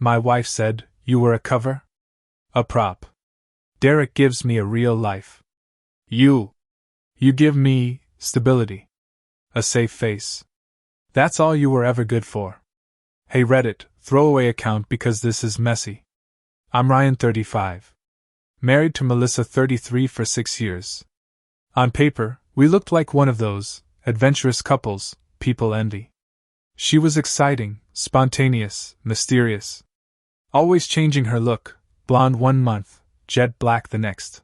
my wife said, you were a cover? A prop. Derek gives me a real life. You give me stability. A safe face. That's all you were ever good for. Hey Reddit, throwaway account because this is messy. I'm Ryan 35. Married to Melissa 33 for 6 years. On paper, we looked like one of those adventurous couples people envy. She was exciting, spontaneous, mysterious. Always changing her look, blonde one month, jet black the next.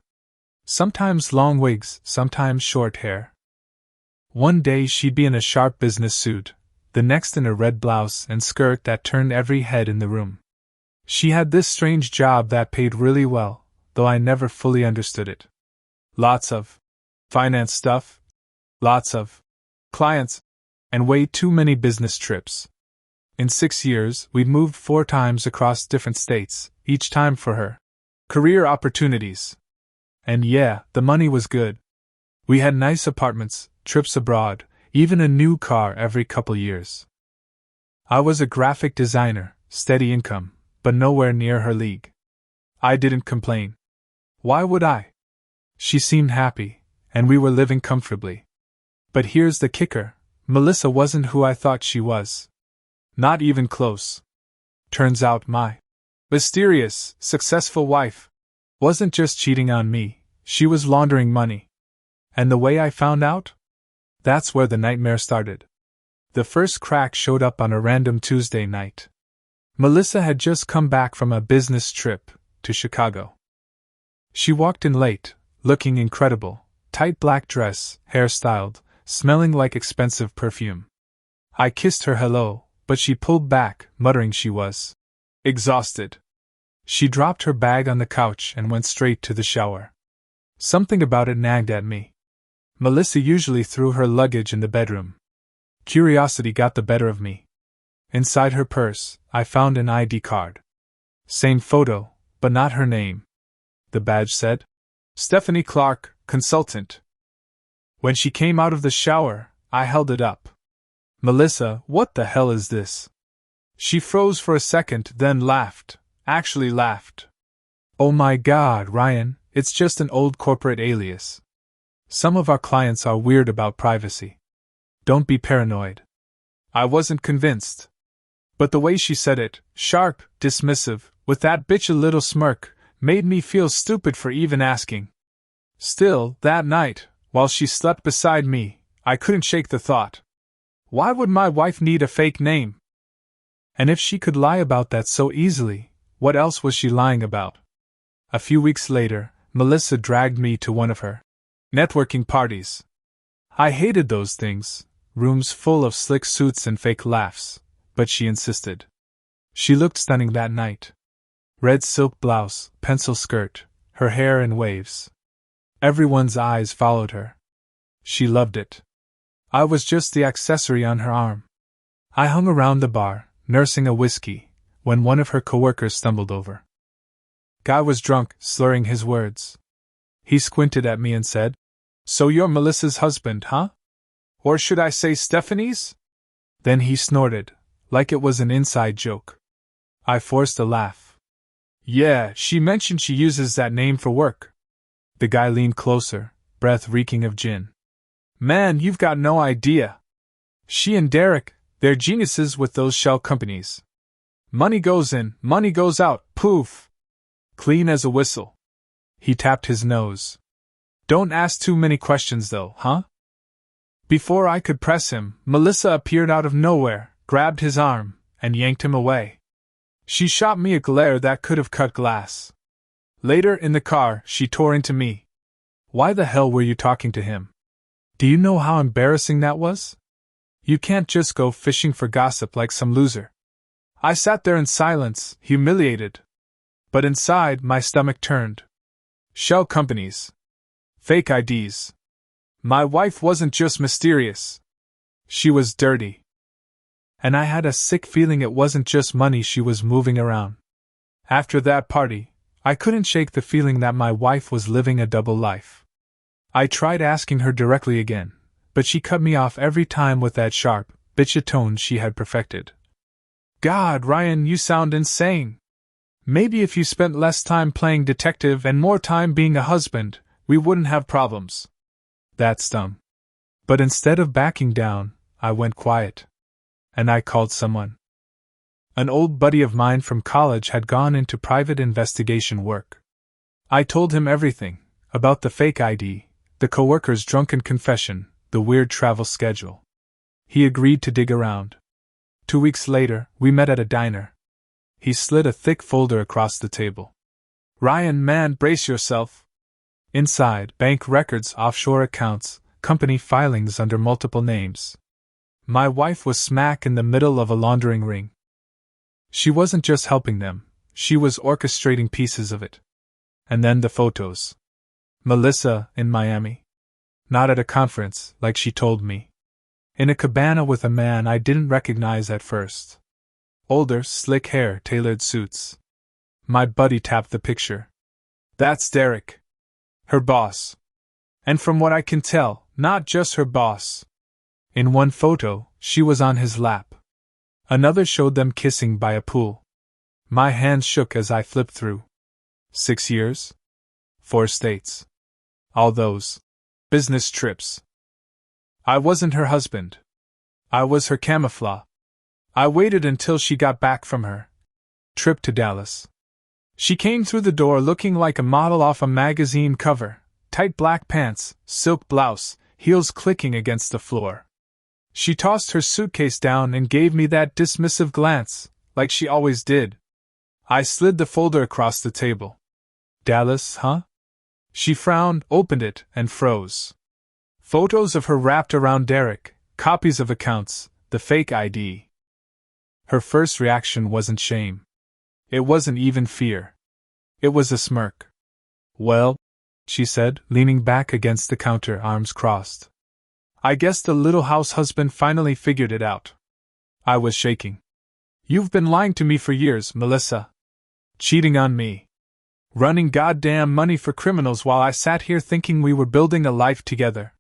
Sometimes long wigs, sometimes short hair. One day she'd be in a sharp business suit, the next in a red blouse and skirt that turned every head in the room. She had this strange job that paid really well, though I never fully understood it. Lots of finance stuff, lots of clients, and way too many business trips. In 6 years, we'd moved 4 times across different states, each time for her career opportunities. And yeah, the money was good. We had nice apartments, trips abroad, even a new car every couple years. I was a graphic designer, steady income, but nowhere near her league. I didn't complain. Why would I? She seemed happy, and we were living comfortably. But here's the kicker, Melissa wasn't who I thought she was. Not even close. Turns out my mysterious, successful wife wasn't just cheating on me, she was laundering money. And the way I found out? That's where the nightmare started. The first crack showed up on a random Tuesday night. Melissa had just come back from a business trip to Chicago. She walked in late, looking incredible, tight black dress, hairstyled, smelling like expensive perfume. I kissed her hello, but she pulled back, muttering she was exhausted. She dropped her bag on the couch and went straight to the shower. Something about it nagged at me. Melissa usually threw her luggage in the bedroom. Curiosity got the better of me. Inside her purse, I found an ID card. Same photo, but not her name. The badge said, Stephanie Clark, consultant. When she came out of the shower, I held it up. Melissa, what the hell is this? She froze for a second, then laughed. Actually laughed. Oh my God, Ryan, it's just an old corporate alias. Some of our clients are weird about privacy. Don't be paranoid. I wasn't convinced. But the way she said it, sharp, dismissive, with that bitch a little smirk, made me feel stupid for even asking. Still, that night, while she slept beside me, I couldn't shake the thought. Why would my wife need a fake name? And if she could lie about that so easily, what else was she lying about? A few weeks later, Melissa dragged me to one of her networking parties. I hated those things, rooms full of slick suits and fake laughs, but she insisted. She looked stunning that night. Red silk blouse, pencil skirt, her hair in waves. Everyone's eyes followed her. She loved it. I was just the accessory on her arm. I hung around the bar, nursing a whiskey, when one of her coworkers stumbled over. Guy was drunk, slurring his words. He squinted at me and said, So you're Melissa's husband, huh? Or should I say Stephanie's? Then he snorted, like it was an inside joke. I forced a laugh. Yeah, she mentioned she uses that name for work. The guy leaned closer, breath reeking of gin. Man, you've got no idea. She and Derek, they're geniuses with those shell companies. Money goes in, money goes out, poof. Clean as a whistle. He tapped his nose. Don't ask too many questions though, huh? Before I could press him, Melissa appeared out of nowhere, grabbed his arm, and yanked him away. She shot me a glare that could have cut glass. Later in the car, she tore into me. Why the hell were you talking to him? Do you know how embarrassing that was? You can't just go fishing for gossip like some loser. I sat there in silence, humiliated. But inside, my stomach turned. Shell companies. Fake IDs. My wife wasn't just mysterious. She was dirty. And I had a sick feeling it wasn't just money she was moving around. After that party, I couldn't shake the feeling that my wife was living a double life. I tried asking her directly again, but she cut me off every time with that sharp, bitchy tone she had perfected. God, Ryan, you sound insane. Maybe if you spent less time playing detective and more time being a husband, we wouldn't have problems. That's dumb. But instead of backing down, I went quiet. And I called someone. An old buddy of mine from college had gone into private investigation work. I told him everything, about the fake ID, the coworker's drunken confession, the weird travel schedule. He agreed to dig around. 2 weeks later, we met at a diner. He slid a thick folder across the table. Ryan, man, brace yourself. Inside, bank records, offshore accounts, company filings under multiple names. My wife was smack in the middle of a laundering ring. She wasn't just helping them, she was orchestrating pieces of it. And then the photos. Melissa, in Miami. Not at a conference, like she told me. In a cabana with a man I didn't recognize at first. Older, slick hair, tailored suits. My buddy tapped the picture. That's Derek. Her boss. And from what I can tell, not just her boss. In one photo, she was on his lap. Another showed them kissing by a pool. My hands shook as I flipped through. 6 years? 4 states. All those business trips. I wasn't her husband. I was her camouflage. I waited until she got back from her trip to Dallas. She came through the door looking like a model off a magazine cover, tight black pants, silk blouse, heels clicking against the floor. She tossed her suitcase down and gave me that dismissive glance, like she always did. I slid the folder across the table. Dallas, huh? She frowned, opened it, and froze. Photos of her wrapped around Derek, copies of accounts, the fake ID. Her first reaction wasn't shame. It wasn't even fear. It was a smirk. Well, she said, leaning back against the counter, arms crossed. I guess the little house husband finally figured it out. I was shaking. You've been lying to me for years, Melissa. Cheating on me. Running goddamn money for criminals while I sat here thinking we were building a life together.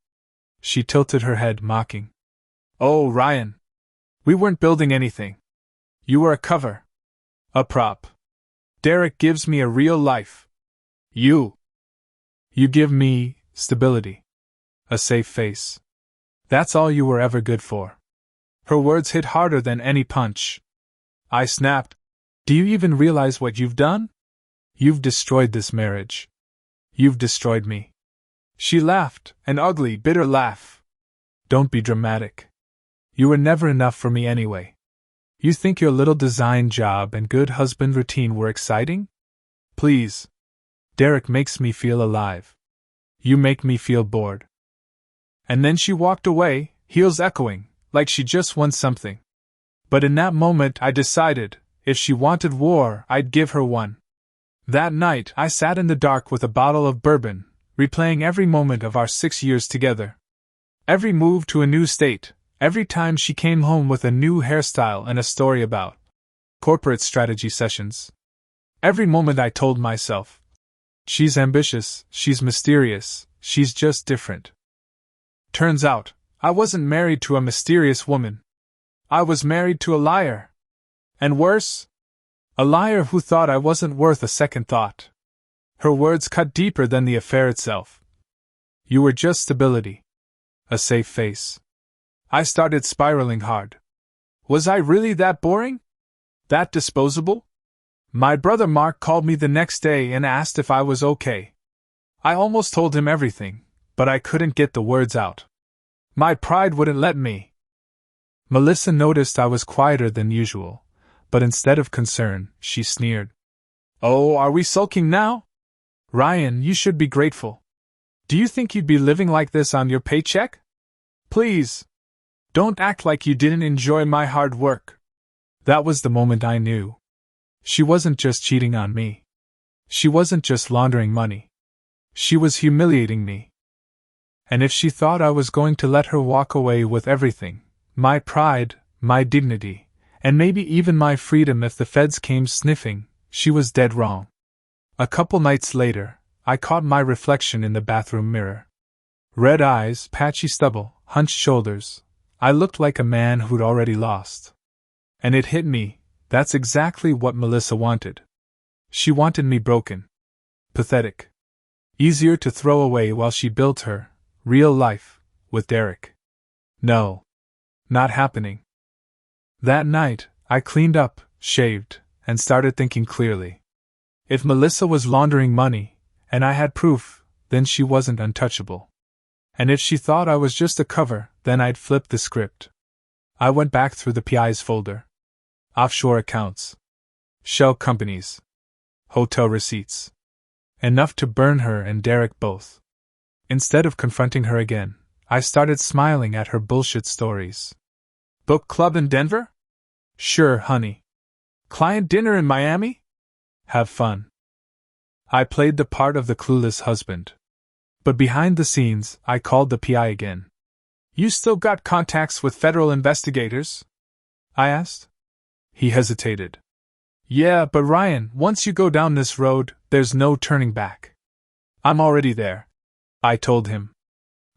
She tilted her head, mocking. Oh, Ryan. We weren't building anything. You were a cover. A prop. Derek gives me a real life. You give me stability. A safe face. That's all you were ever good for. Her words hit harder than any punch. I snapped. Do you even realize what you've done? You've destroyed this marriage. You've destroyed me. She laughed, an ugly, bitter laugh. Don't be dramatic. You were never enough for me anyway. You think your little design job and good husband routine were exciting? Please. Derek makes me feel alive. You make me feel bored. And then she walked away, heels echoing, like she just won something. But in that moment I decided, if she wanted war, I'd give her one. That night I sat in the dark with a bottle of bourbon, replaying every moment of our 6 years together. Every move to a new state, every time she came home with a new hairstyle and a story about corporate strategy sessions. Every moment I told myself, she's ambitious, she's mysterious, she's just different. Turns out, I wasn't married to a mysterious woman. I was married to a liar. And worse, a liar who thought I wasn't worth a second thought. Her words cut deeper than the affair itself. You were just stability. A safe face. I started spiraling hard. Was I really that boring? That disposable? My brother Mark called me the next day and asked if I was okay. I almost told him everything, but I couldn't get the words out. My pride wouldn't let me. Melissa noticed I was quieter than usual, but instead of concern, she sneered. Oh, are we sulking now? Ryan, you should be grateful. Do you think you'd be living like this on your paycheck? Please. Don't act like you didn't enjoy my hard work. That was the moment I knew. She wasn't just cheating on me. She wasn't just laundering money. She was humiliating me. And if she thought I was going to let her walk away with everything, my pride, my dignity, and maybe even my freedom if the feds came sniffing, she was dead wrong. A couple nights later, I caught my reflection in the bathroom mirror. Red eyes, patchy stubble, hunched shoulders. I looked like a man who'd already lost. And it hit me, That's exactly what Melissa wanted. She wanted me broken. Pathetic. Easier to throw away while she built her real life with Derek. No. Not happening. That night, I cleaned up, shaved, and started thinking clearly. If Melissa was laundering money, and I had proof, then she wasn't untouchable. And if she thought I was just a cover, then I'd flip the script. I went back through the PI's folder. Offshore accounts. Shell companies. Hotel receipts. Enough to burn her and Derek both. Instead of confronting her again, I started smiling at her bullshit stories. Book club in Denver? Sure, honey. Client dinner in Miami? Have fun. I played the part of the clueless husband. But behind the scenes, I called the PI again. You still got contacts with federal investigators? I asked. He hesitated. Yeah, but Ryan, once you go down this road, there's no turning back. I'm already there, I told him.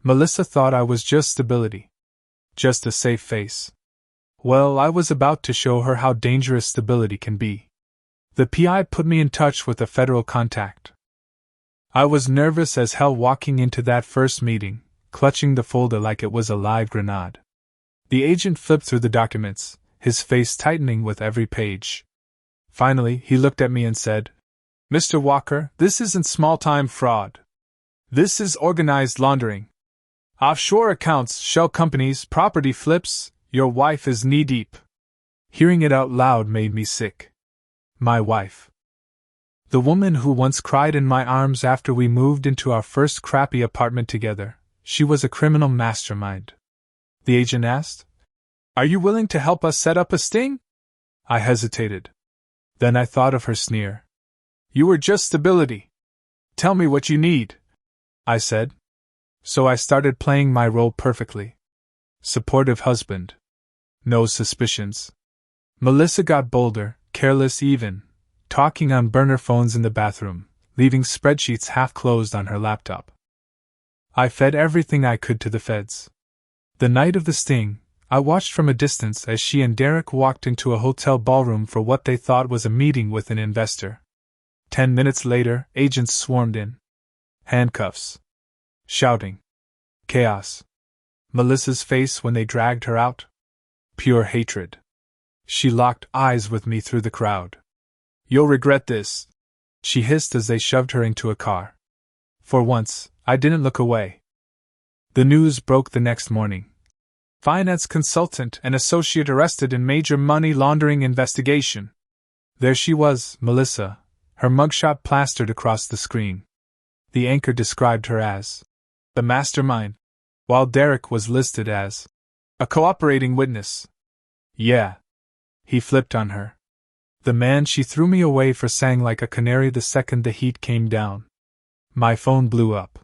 Melissa thought I was just stability. Just a safe face. Well, I was about to show her how dangerous stability can be. The PI put me in touch with a federal contact. I was nervous as hell walking into that first meeting, clutching the folder like it was a live grenade. The agent flipped through the documents, his face tightening with every page. Finally, he looked at me and said, Mr. Walker, this isn't small-time fraud. This is organized laundering. Offshore accounts, shell companies, property flips, your wife is knee-deep. Hearing it out loud made me sick. My wife. The woman who once cried in my arms after we moved into our first crappy apartment together, she was a criminal mastermind. The agent asked, Are you willing to help us set up a sting? I hesitated. Then I thought of her sneer. You were just stability. Tell me what you need, I said. So I started playing my role perfectly. Supportive husband. No suspicions. Melissa got bolder, careless even, talking on burner phones in the bathroom, leaving spreadsheets half closed on her laptop. I fed everything I could to the feds. The night of the sting, I watched from a distance as she and Derek walked into a hotel ballroom for what they thought was a meeting with an investor. 10 minutes later, agents swarmed in. Handcuffs. Shouting. Chaos. Melissa's face when they dragged her out? Pure hatred. She locked eyes with me through the crowd. You'll regret this, she hissed as they shoved her into a car. For once, I didn't look away. The news broke the next morning. Finance consultant and associate arrested in major money laundering investigation. There she was, Melissa, her mugshot plastered across the screen. The anchor described her as the mastermind, while Derek was listed as a cooperating witness. Yeah. He flipped on her. The man she threw me away for sang like a canary the second the heat came down. My phone blew up.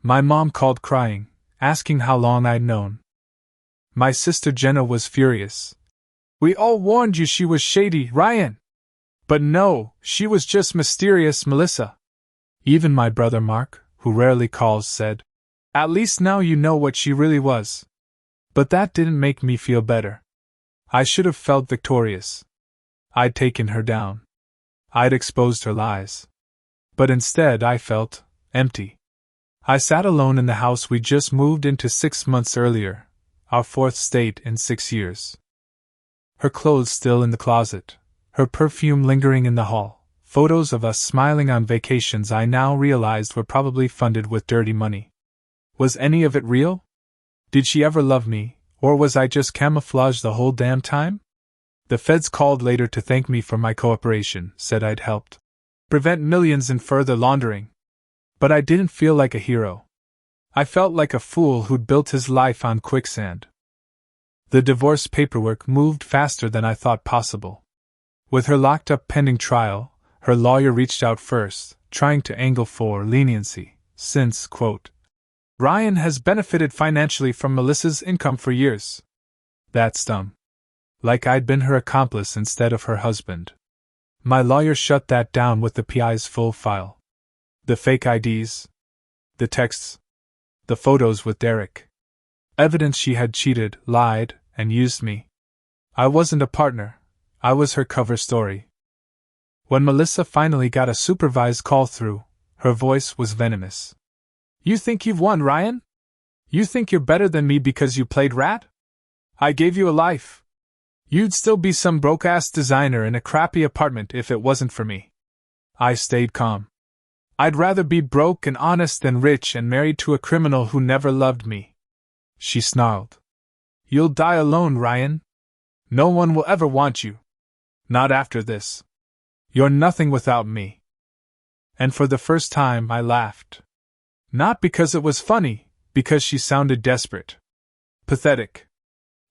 My mom called crying, asking how long I'd known. My sister Jenna was furious. We all warned you she was shady, Ryan. But no, she was just mysterious, Melissa. Even my brother Mark, who rarely calls, said, At least now you know what she really was. But that didn't make me feel better. I should have felt victorious. I'd taken her down. I'd exposed her lies. But instead I felt empty. I sat alone in the house we just moved into 6 months earlier, our 4th state in 6 years. Her clothes still in the closet, her perfume lingering in the hall, photos of us smiling on vacations I now realized were probably funded with dirty money. Was any of it real? Did she ever love me, or was I just camouflaged the whole damn time? The feds called later to thank me for my cooperation, said I'd helped prevent millions in further laundering. But I didn't feel like a hero. I felt like a fool who'd built his life on quicksand. The divorce paperwork moved faster than I thought possible. With her locked up pending trial, her lawyer reached out first, trying to angle for leniency, since, quote, Ryan has benefited financially from Melissa's income for years. That stung. Like I'd been her accomplice instead of her husband. My lawyer shut that down with the PI's full file. The fake IDs. The texts. The photos with Derek. Evidence she had cheated, lied, and used me. I wasn't a partner. I was her cover story. When Melissa finally got a supervised call through, her voice was venomous. "You think you've won, Ryan? You think you're better than me because you played rat? I gave you a life. You'd still be some broke-ass designer in a crappy apartment if it wasn't for me." I stayed calm. "I'd rather be broke and honest than rich and married to a criminal who never loved me." She snarled. "You'll die alone, Ryan. No one will ever want you. Not after this. You're nothing without me." And for the first time I laughed. Not because it was funny, because she sounded desperate. Pathetic.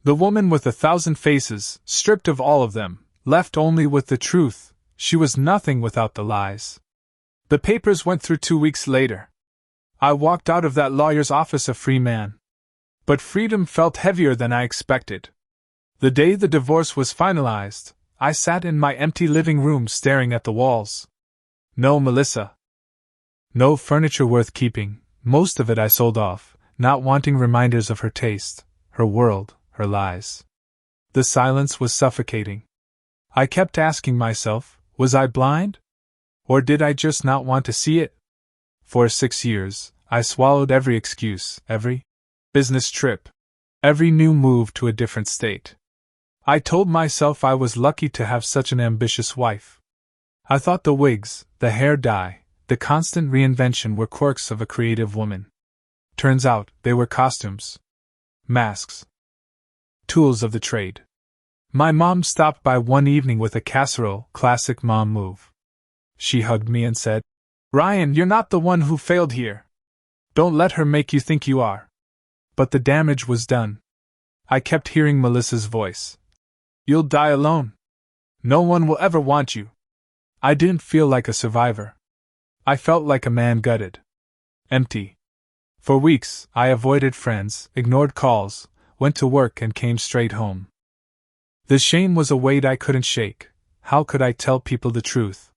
The woman with 1,000 faces, stripped of all of them, left only with the truth. She was nothing without the lies. The papers went through 2 weeks later. I walked out of that lawyer's office a free man. But freedom felt heavier than I expected. The day the divorce was finalized, I sat in my empty living room staring at the walls. No Melissa. No furniture worth keeping. Most of it I sold off, not wanting reminders of her taste, her world, her lies. The silence was suffocating. I kept asking myself, was I blind? Or did I just not want to see it? For 6 years, I swallowed every excuse, every business trip, every new move to a different state. I told myself I was lucky to have such an ambitious wife. I thought the wigs, the hair dye, the constant reinvention were quirks of a creative woman. Turns out, they were costumes. Masks. Tools of the trade. My mom stopped by one evening with a casserole, classic mom move. She hugged me and said, "Ryan, you're not the one who failed here. Don't let her make you think you are." But the damage was done. I kept hearing Melissa's voice. "You'll die alone. No one will ever want you." I didn't feel like a survivor. I felt like a man gutted. Empty. For weeks, I avoided friends, ignored calls, went to work and came straight home. The shame was a weight I couldn't shake. How could I tell people the truth?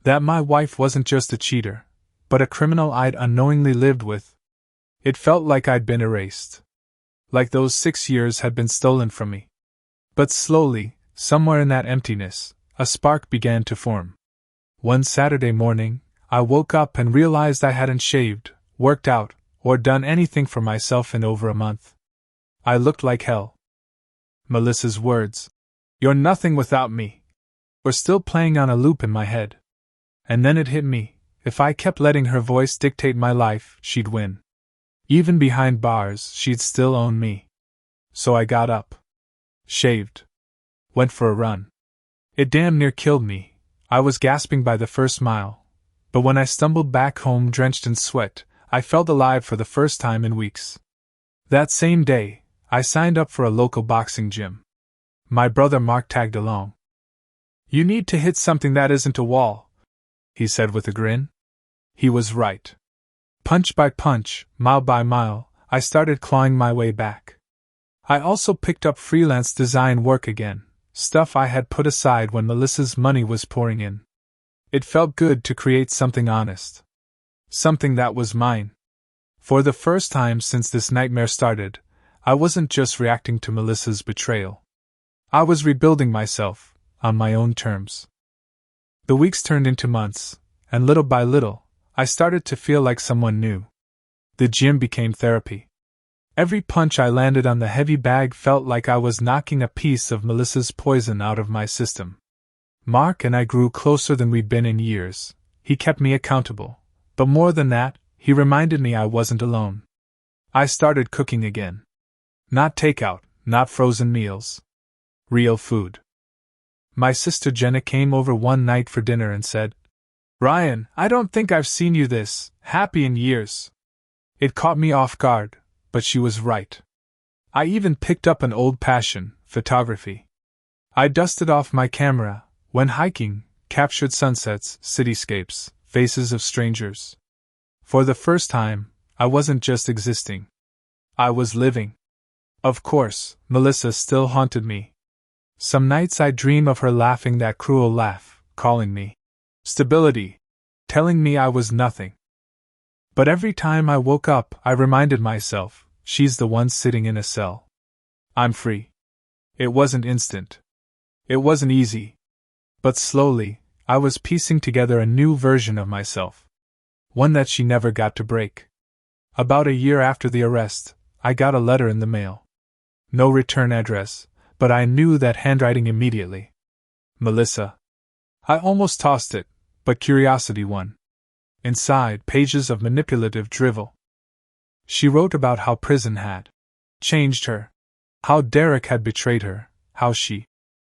That my wife wasn't just a cheater, but a criminal I'd unknowingly lived with. It felt like I'd been erased. Like those 6 years had been stolen from me. But slowly, somewhere in that emptiness, a spark began to form. One Saturday morning, I woke up and realized I hadn't shaved, worked out, or done anything for myself in over a month. I looked like hell. Melissa's words, "You're nothing without me," were still playing on a loop in my head. And then it hit me, if I kept letting her voice dictate my life, she'd win. Even behind bars, she'd still own me. So I got up. Shaved. Went for a run. It damn near killed me. I was gasping by the first mile. But when I stumbled back home drenched in sweat, I felt alive for the first time in weeks. That same day, I signed up for a local boxing gym. My brother Mark tagged along. "You need to hit something that isn't a wall," he said with a grin. He was right. Punch by punch, mile by mile, I started clawing my way back. I also picked up freelance design work again, stuff I had put aside when Melissa's money was pouring in. It felt good to create something honest. Something that was mine. For the first time since this nightmare started, I wasn't just reacting to Melissa's betrayal. I was rebuilding myself, on my own terms. The weeks turned into months, and little by little, I started to feel like someone new. The gym became therapy. Every punch I landed on the heavy bag felt like I was knocking a piece of Melissa's poison out of my system. Mark and I grew closer than we'd been in years. He kept me accountable. But more than that, he reminded me I wasn't alone. I started cooking again. Not takeout, not frozen meals. Real food. My sister Jenna came over one night for dinner and said, "Ryan, I don't think I've seen you this happy in years." It caught me off guard, but she was right. I even picked up an old passion, photography. I dusted off my camera, went hiking, captured sunsets, cityscapes, faces of strangers. For the first time, I wasn't just existing. I was living. Of course, Melissa still haunted me. Some nights I'd dream of her laughing that cruel laugh, calling me stability, telling me I was nothing. But every time I woke up, I reminded myself, she's the one sitting in a cell. I'm free. It wasn't instant. It wasn't easy. But slowly, I was piecing together a new version of myself. One that she never got to break. About a year after the arrest, I got a letter in the mail. No return address, but I knew that handwriting immediately. Melissa. I almost tossed it, but curiosity won. Inside, pages of manipulative drivel. She wrote about how prison had changed her, how Derek had betrayed her, how she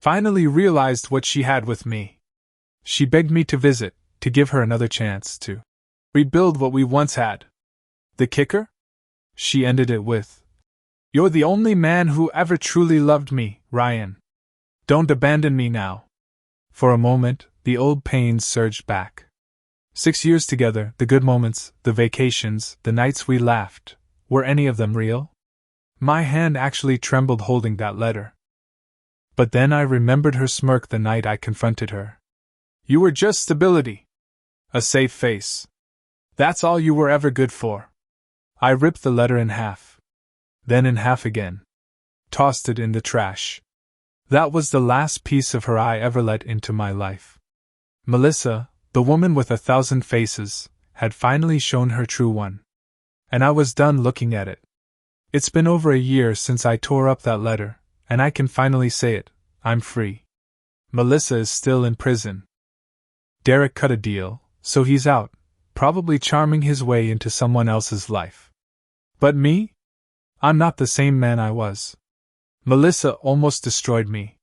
finally realized what she had with me. She begged me to visit, to give her another chance to rebuild what we once had. The kicker? She ended it with, "You're the only man who ever truly loved me, Ryan. Don't abandon me now." For a moment, the old pains surged back. 6 years together, the good moments, the vacations, the nights we laughed, were any of them real? My hand actually trembled holding that letter. But then I remembered her smirk the night I confronted her. "You were just stability. A safe face. That's all you were ever good for." I ripped the letter in half. Then in half again. Tossed it in the trash. That was the last piece of her I ever let into my life. Melissa, the woman with 1,000 faces, had finally shown her true one. And I was done looking at it. It's been over a year since I tore up that letter, and I can finally say it, I'm free. Melissa is still in prison. Derek cut a deal, so he's out, probably charming his way into someone else's life. But me? I'm not the same man I was. Melissa almost destroyed me.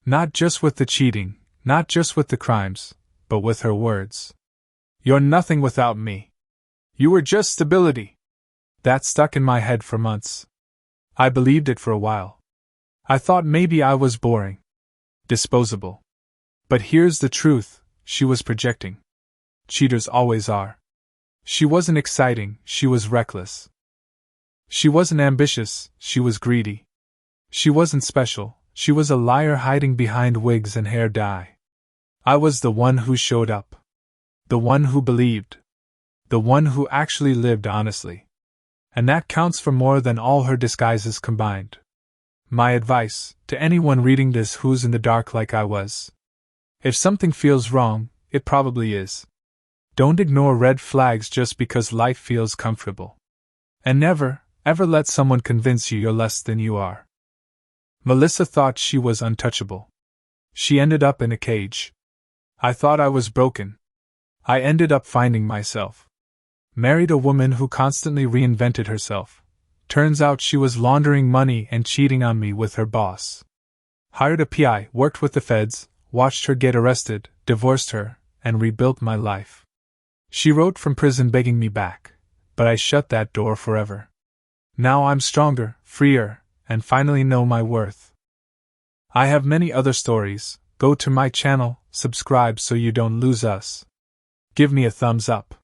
Not just with the cheating, not just with the crimes, but with her words. "You're nothing without me. You were just stability." That stuck in my head for months. I believed it for a while. I thought maybe I was boring. Disposable. But here's the truth, she was projecting. Cheaters always are. She wasn't exciting, she was reckless. She wasn't ambitious, she was greedy. She wasn't special, she was a liar hiding behind wigs and hair dye. I was the one who showed up. The one who believed. The one who actually lived honestly. And that counts for more than all her disguises combined. My advice, to anyone reading this who's in the dark like I was. If something feels wrong, it probably is. Don't ignore red flags just because life feels comfortable. And never, ever let someone convince you you're less than you are. Melissa thought she was untouchable. She ended up in a cage. I thought I was broken. I ended up finding myself. Married a woman who constantly reinvented herself. Turns out she was laundering money and cheating on me with her boss. Hired a PI, worked with the feds, watched her get arrested, divorced her, and rebuilt my life. She wrote from prison begging me back, but I shut that door forever. Now I'm stronger, freer, and finally know my worth. I have many other stories. Go to my channel, subscribe so you don't lose us. Give me a thumbs up.